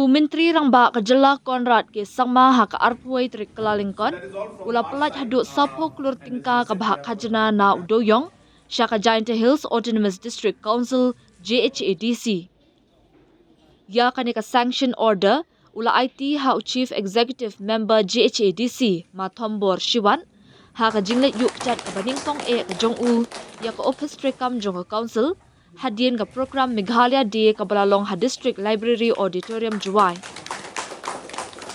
Myntri Rangbah kajala Conrad ke Sangma haka arpuai trik kelalingkon, ula pelat haduk sapo klur tingka ke bhah khajna na udoyong, Shaka Giant Hills Autonomous District Council JHADC. Ya kanika sanction order, ula IT ha Chief Executive Member JHADC Mathombor Shiwan, haka jinglet yuk chat ke baningpong ke jong-u, ya ke office trekam jong council, hadien ke program Meghalaya Day ke Balalong ha District Library Auditorium Juwai.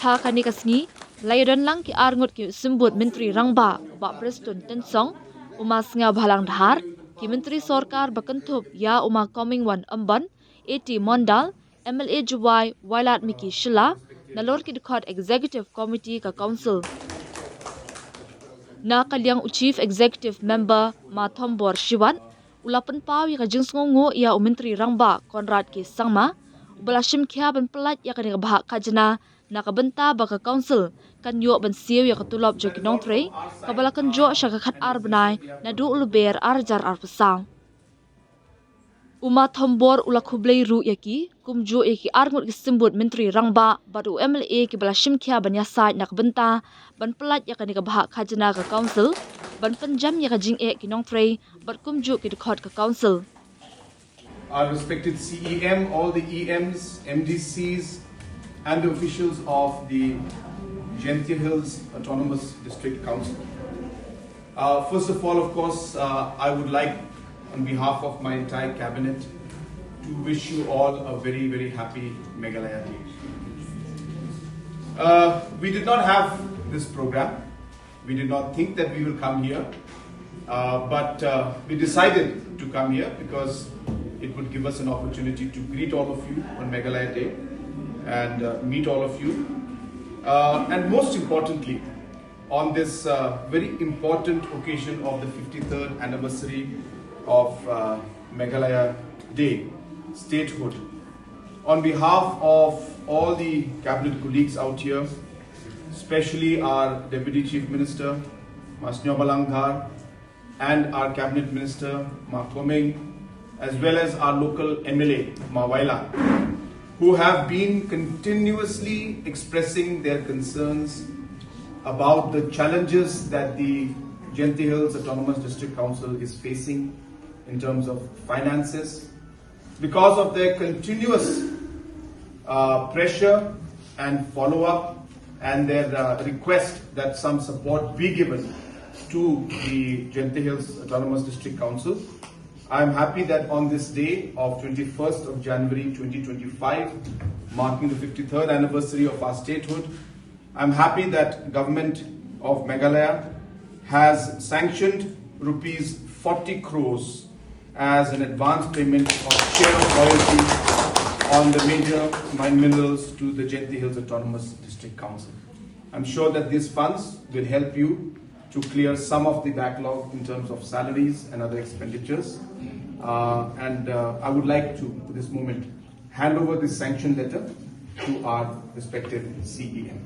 Ha kanika sngi, layudan lang ki arngut ki simbut Myntri Rangbah, ba Preston Tensong, umas nga bhalang dhar, ki Myntri Sorkar bakentup ya uma coming one amban, 80 Mondal, MLA Juwai, Wailat Miki Shila, nalor ki dikot Executive Committee ka Council. Na kalyang Chief Executive Member Mathombor Shiwan, ulapan pau ya ka jingsngongo ya Myntri Rangbah Conrad ki Sangma, ubalashim kya ban pelat ya kanika bhah khajna na kabenta baka council kan yo ban siu ya katulop jo kinong tre kabala kan jo sya ka khat ar banai na du uluber arjar ar pesang. Mathombor ula khublei ru yaki kumjo yaki arngut ki simbut Myntri Rangbah badu MLA ki balashim kya ban yasai na kabenta ban pelat ya kanika bhah khajna ka council ban penjam ya ka jing kinong tre bat kumjo ki dikot ka council. Our respected CEM, all the EMs, MDCs, and the officials of the JHADC Hills Autonomous District Council. First of all, of course, I would like, on behalf of my entire cabinet, to wish you all a very, very happy Meghalaya Day. We did not have this program. We did not think that we will come here, but we decided to come here because it would give us an opportunity to greet all of you on Meghalaya Day and meet all of you. And most importantly, on this very important occasion of the 53rd anniversary of Meghalaya Day, statehood, on behalf of all the cabinet colleagues out here, especially our Deputy Chief Minister, Mas Nyobalangdhar, and our Cabinet Minister, Ma Komeng, as well as our local MLA, Ma Waila, who have been continuously expressing their concerns about the challenges that the JHADC Hills Autonomous District Council is facing in terms of finances, because of their continuous pressure and follow-up and their request that some support be given to the JHADC Hills Autonomous District Council. I am happy that on this day of 21st of January 2025, marking the 53rd anniversary of our statehood, I am happy that government of Meghalaya has sanctioned rupees 40 crores as an advance payment of share of royalty on the major mine minerals to the JHADC Hills Autonomous District Council. I'm sure that these funds will help you to clear some of the backlog in terms of salaries and other expenditures. I would like to, at this moment, hand over this sanction letter to our respected CEM.